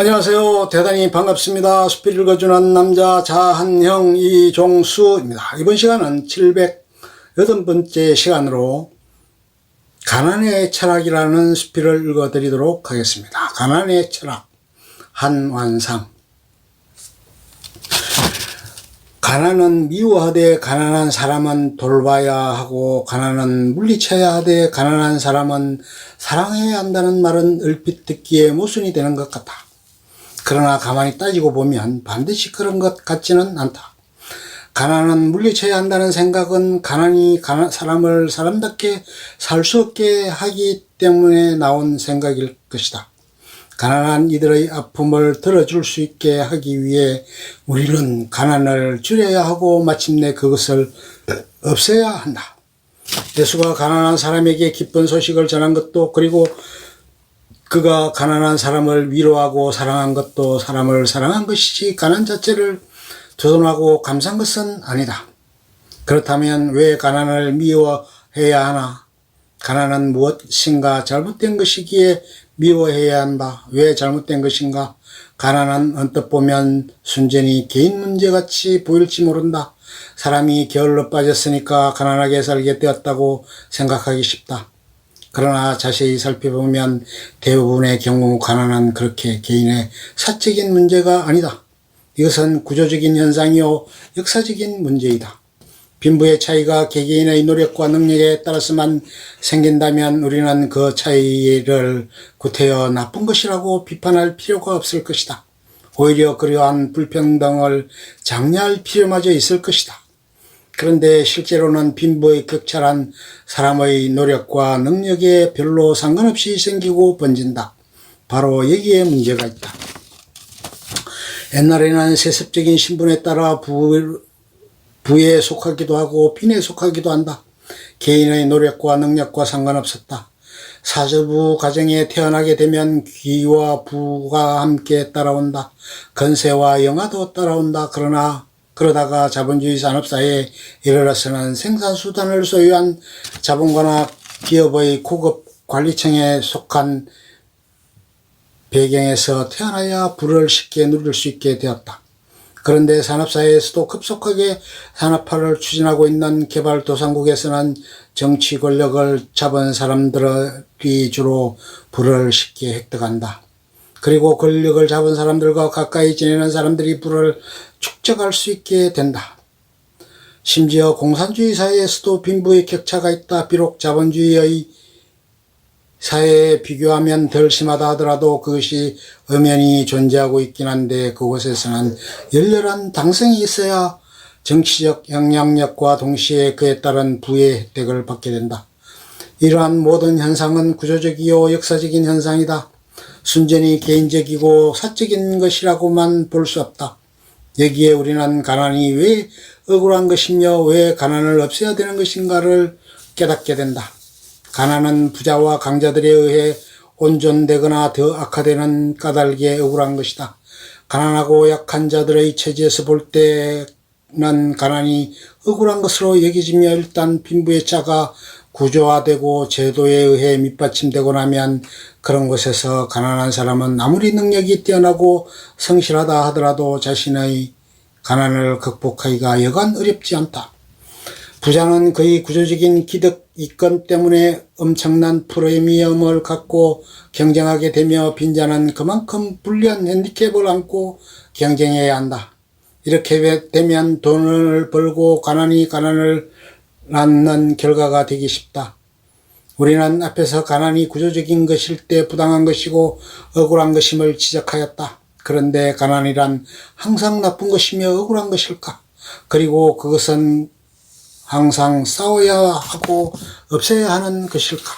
안녕하세요. 대단히 반갑습니다. 숲을 읽어주는 남자 자한형 이종수입니다. 이번 시간은 708번째 시간으로 가난의 철학이라는 수필을 읽어드리도록 하겠습니다. 가난의 철학 한완상. 가난은 미워하되 가난한 사람은 돌봐야 하고 가난은 물리쳐야 하되 가난한 사람은 사랑해야 한다는 말은 얼핏 듣기에 모순이 되는 것 같다. 그러나 가만히 따지고 보면 반드시 그런 것 같지는 않다. 가난은 물리쳐야 한다는 생각은 가난이 사람을 사람답게 살 수 없게 하기 때문에 나온 생각일 것이다. 가난한 이들의 아픔을 들어줄 수 있게 하기 위해 우리는 가난을 줄여야 하고 마침내 그것을 없애야 한다. 예수가 가난한 사람에게 기쁜 소식을 전한 것도, 그리고 그가 가난한 사람을 위로하고 사랑한 것도 사람을 사랑한 것이지 가난 자체를 두둔하고 감싼 것은 아니다. 그렇다면 왜 가난을 미워해야 하나? 가난은 무엇인가 잘못된 것이기에 미워해야 한다. 왜 잘못된 것인가? 가난은 언뜻 보면 순전히 개인 문제같이 보일지 모른다. 사람이 게을러 빠졌으니까 가난하게 살게 되었다고 생각하기 쉽다. 그러나 자세히 살펴보면 대부분의 경우 가난은 그렇게 개인의 사적인 문제가 아니다. 이것은 구조적인 현상이요 역사적인 문제이다. 빈부의 차이가 개개인의 노력과 능력에 따라서만 생긴다면 우리는 그 차이를 구태여 나쁜 것이라고 비판할 필요가 없을 것이다. 오히려 그러한 불평등을 장려할 필요마저 있을 것이다. 그런데 실제로는 빈부의 격차란 사람의 노력과 능력에 별로 상관없이 생기고 번진다. 바로 여기에 문제가 있다. 옛날에는 세습적인 신분에 따라 부에 속하기도 하고 빈에 속하기도 한다. 개인의 노력과 능력과 상관없었다. 사주부 가정에 태어나게 되면 귀와 부가 함께 따라온다. 건세와 영화도 따라온다. 그러다가 자본주의 산업사회에 이르러서는 생산수단을 소유한 자본가나 기업의 고급 관리층에 속한 배경에서 태어나야 부를 쉽게 누릴 수 있게 되었다. 그런데 산업사회에서도 급속하게 산업화를 추진하고 있는 개발도상국에서는 정치 권력을 잡은 사람들이 주로 부를 쉽게 획득한다. 그리고 권력을 잡은 사람들과 가까이 지내는 사람들이 부를 축적할 수 있게 된다. 심지어 공산주의 사회에서도 빈부의 격차가 있다. 비록 자본주의의 사회에 비교하면 덜 심하다 하더라도 그것이 엄연히 존재하고 있긴 한데 그곳에서는 열렬한 당성이 있어야 정치적 영향력과 동시에 그에 따른 부의 혜택을 받게 된다. 이러한 모든 현상은 구조적이요 역사적인 현상이다. 순전히 개인적이고 사적인 것이라고만 볼 수 없다. 여기에 우리는 가난이 왜 억울한 것이며 왜 가난을 없애야 되는 것인가를 깨닫게 된다. 가난은 부자와 강자들에 의해 온전되거나 더 악화되는 까닭에 억울한 것이다. 가난하고 약한 자들의 처지에서 볼 때는 가난이 억울한 것으로 여겨지며 일단 빈부의 차가 구조화되고 제도에 의해 밑받침되고 나면 그런 곳에서 가난한 사람은 아무리 능력이 뛰어나고 성실하다 하더라도 자신의 가난을 극복하기가 여간 어렵지 않다. 부자는 그의 구조적인 기득 이권 때문에 엄청난 프리미엄을 갖고 경쟁하게 되며 빈자는 그만큼 불리한 핸디캡을 안고 경쟁해야 한다. 이렇게 되면 돈을 벌고 가난을 낳는 결과가 되기 쉽다. 우리는 앞에서 가난이 구조적인 것일 때 부당한 것이고 억울한 것임을 지적하였다. 그런데 가난이란 항상 나쁜 것이며 억울한 것일까? 그리고 그것은 항상 싸워야 하고 없애야 하는 것일까?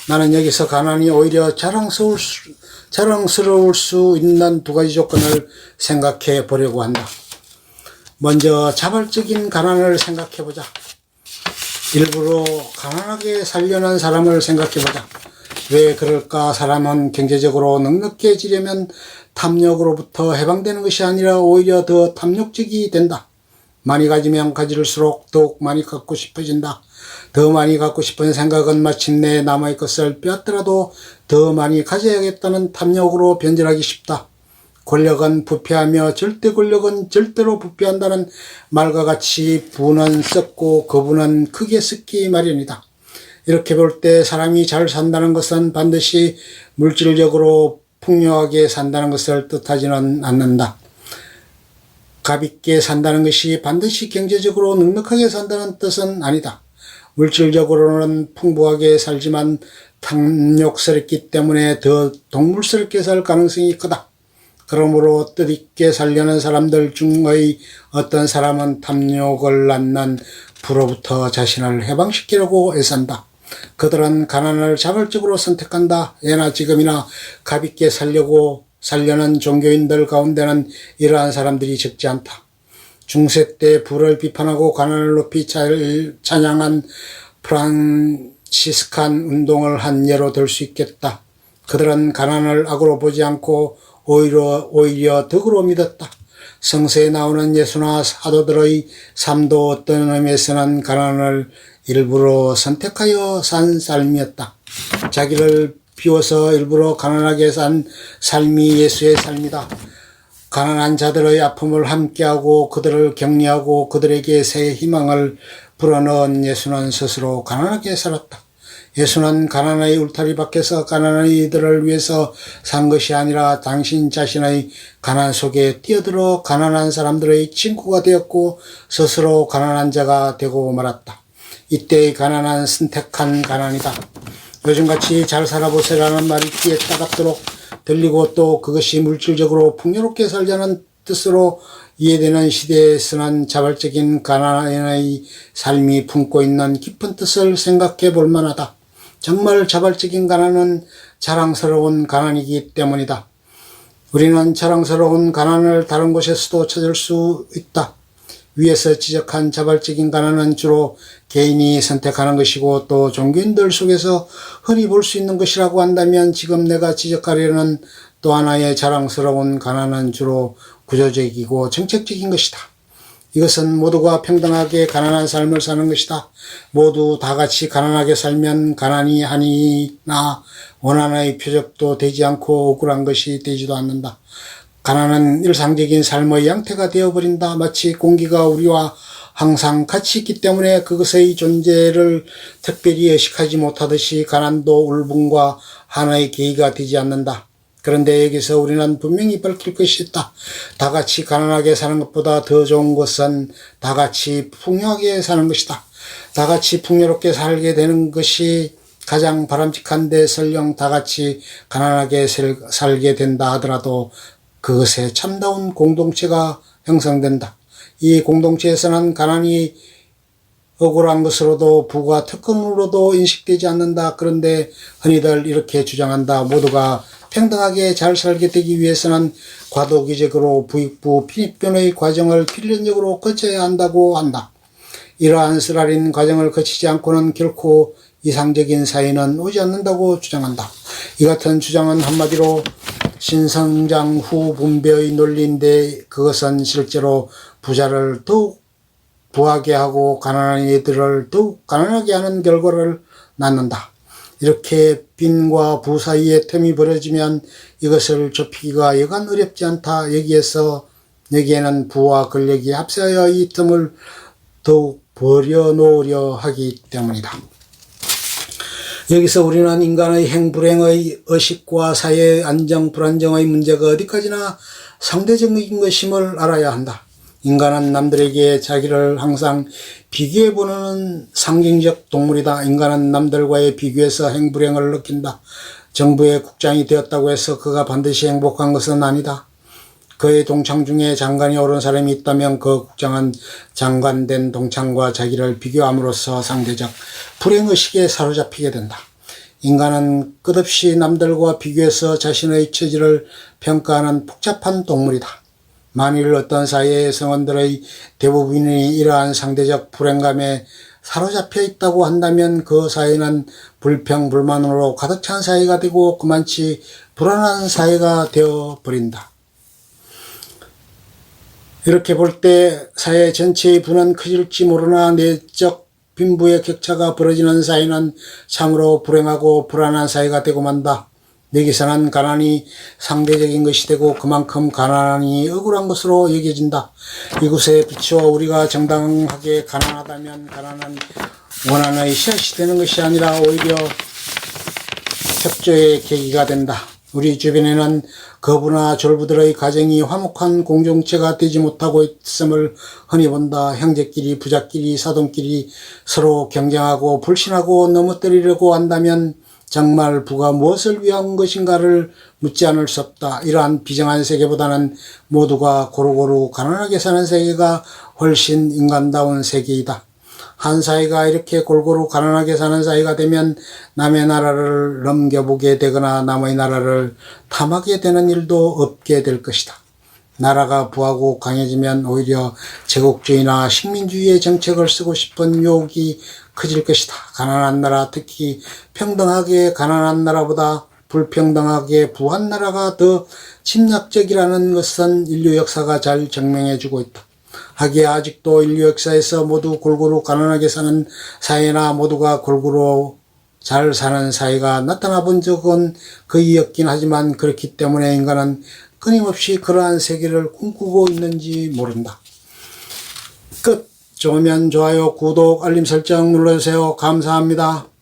나는 여기서 가난이 오히려 자랑스러울 수 있는 두 가지 조건을 생각해 보려고 한다. 먼저 자발적인 가난을 생각해 보자. 일부러 가난하게 살려는 사람을 생각해보자. 왜 그럴까? 사람은 경제적으로 넉넉해지려면 탐욕으로부터 해방되는 것이 아니라 오히려 더 탐욕적이 된다. 많이 가지면 가질수록 더욱 많이 갖고 싶어진다. 더 많이 갖고 싶은 생각은 마침내 남의 것을 빼앗더라도 더 많이 가져야겠다는 탐욕으로 변질하기 쉽다. 권력은 부패하며 절대 권력은 절대로 부패한다는 말과 같이 부는 썩고 거부는 크게 썩기 마련이다. 이렇게 볼 때 사람이 잘 산다는 것은 반드시 물질적으로 풍요하게 산다는 것을 뜻하지는 않는다. 가볍게 산다는 것이 반드시 경제적으로 넉넉하게 산다는 뜻은 아니다. 물질적으로는 풍부하게 살지만 탐욕스럽기 때문에 더 동물스럽게 살 가능성이 크다. 그러므로 뜻있게 살려는 사람들 중의 어떤 사람은 탐욕을 낳는 불로부터 자신을 해방시키려고 애쓴다. 그들은 가난을 자발적으로 선택한다. 예나 지금이나 가볍게 살려는 종교인들 가운데는 이러한 사람들이 적지 않다. 중세 때 부를 비판하고 가난을 높이 찬양한 프란시스칸 운동을 한 예로 들 수 있겠다. 그들은 가난을 악으로 보지 않고 오히려 덕으로 믿었다. 성서에 나오는 예수나 사도들의 삶도 어떤 의미에서는 가난을 일부러 선택하여 산 삶이었다. 자기를 비워서 일부러 가난하게 산 삶이 예수의 삶이다. 가난한 자들의 아픔을 함께하고 그들을 격려하고 그들에게 새 희망을 불어넣은 예수는 스스로 가난하게 살았다. 예수는 가난의 울타리 밖에서 가난한 이들을 위해서 산 것이 아니라 당신 자신의 가난 속에 뛰어들어 가난한 사람들의 친구가 되었고 스스로 가난한 자가 되고 말았다. 이때의 가난은 선택한 가난이다. 요즘같이 잘 살아보세라는 말이 귀에 따갑도록 들리고 또 그것이 물질적으로 풍요롭게 살자는 뜻으로 이해되는 시대에서는 자발적인 가난의 삶이 품고 있는 깊은 뜻을 생각해 볼 만하다. 정말 자발적인 가난은 자랑스러운 가난이기 때문이다. 우리는 자랑스러운 가난을 다른 곳에서도 찾을 수 있다. 위에서 지적한 자발적인 가난은 주로 개인이 선택하는 것이고 또 종교인들 속에서 흔히 볼 수 있는 것이라고 한다면 지금 내가 지적하려는 또 하나의 자랑스러운 가난은 주로 구조적이고 정책적인 것이다. 이것은 모두가 평등하게 가난한 삶을 사는 것이다. 모두 다 같이 가난하게 살면 가난이 한이나 원한의 표적도 되지 않고 억울한 것이 되지도 않는다. 가난은 일상적인 삶의 양태가 되어버린다. 마치 공기가 우리와 항상 같이 있기 때문에 그것의 존재를 특별히 의식하지 못하듯이 가난도 울분과 하나의 계기가 되지 않는다. 그런데 여기서 우리는 분명히 밝힐 것이 있다. 다 같이 가난하게 사는 것보다 더 좋은 것은 다 같이 풍요하게 사는 것이다. 다 같이 풍요롭게 살게 되는 것이 가장 바람직한데 설령 다 같이 가난하게 살게 된다 하더라도 그것에 참다운 공동체가 형성된다. 이 공동체에서는 가난이 억울한 것으로도 부가 특권으로도 인식되지 않는다. 그런데 흔히들 이렇게 주장한다. 모두가 평등하게 잘 살게 되기 위해서는 과도기적으로 부익부 편입변의 과정을 필연적으로 거쳐야 한다고 한다. 이러한 쓰라린 과정을 거치지 않고는 결코 이상적인 사회는 오지 않는다고 주장한다. 이 같은 주장은 한마디로 신성장 후 분배의 논리인데 그것은 실제로 부자를 더욱 부하게 하고 가난한 이들을 더욱 가난하게 하는 결과를 낳는다. 이렇게 빈과 부 사이에 틈이 벌어지면 이것을 좁히기가 여간 어렵지 않다. 여기에는 부와 권력이 합세하여 이 틈을 더욱 버려놓으려 하기 때문이다. 여기서 우리는 인간의 행불행의 의식과 사회의 안정 불안정의 문제가 어디까지나 상대적인 것임을 알아야 한다. 인간은 남들에게 자기를 항상 비교해보는 상징적 동물이다. 인간은 남들과의 비교에서 행불행을 느낀다. 정부의 국장이 되었다고 해서 그가 반드시 행복한 것은 아니다. 그의 동창 중에 장관이 오른 사람이 있다면 그 국장은 장관된 동창과 자기를 비교함으로써 상대적 불행의식에 사로잡히게 된다. 인간은 끝없이 남들과 비교해서 자신의 처지를 평가하는 복잡한 동물이다. 만일 어떤 사회의 성원들의 대부분이 이러한 상대적 불행감에 사로잡혀 있다고 한다면 그 사회는 불평, 불만으로 가득 찬 사회가 되고 그만치 불안한 사회가 되어버린다. 이렇게 볼 때 사회 전체의 부는 커질지 모르나 내적 빈부의 격차가 벌어지는 사회는 참으로 불행하고 불안한 사회가 되고 만다. 여기서는 가난이 상대적인 것이 되고 그만큼 가난이 억울한 것으로 여겨진다. 이곳에 비추어 우리가 정당하게 가난하다면 가난은 원한의 씨앗이 되는 것이 아니라 오히려 협조의 계기가 된다. 우리 주변에는 거부나 졸부들의 가정이 화목한 공동체가 되지 못하고 있음을 흔히 본다. 형제끼리, 부자끼리, 사돈끼리 서로 경쟁하고 불신하고 넘어뜨리려고 한다면 정말 부가 무엇을 위한 것인가를 묻지 않을 수 없다. 이러한 비정한 세계보다는 모두가 고루고루 가난하게 사는 세계가 훨씬 인간다운 세계이다. 한 사회가 이렇게 골고루 가난하게 사는 사회가 되면 남의 나라를 넘겨보게 되거나 남의 나라를 탐하게 되는 일도 없게 될 것이다. 나라가 부하고 강해지면 오히려 제국주의나 식민주의의 정책을 쓰고 싶은 유혹이 커질 것이다. 가난한 나라, 특히 평등하게 가난한 나라보다 불평등하게 부한 나라가 더 침략적이라는 것은 인류 역사가 잘 증명해주고 있다. 하기야 아직도 인류 역사에서 모두 골고루 가난하게 사는 사회나 모두가 골고루 잘 사는 사회가 나타나 본 적은 거의 없긴 하지만 그렇기 때문에 인간은 끊임없이 그러한 세계를 꿈꾸고 있는지 모른다. 끝. 좋으면 좋아요, 구독, 알림 설정 눌러주세요. 감사합니다.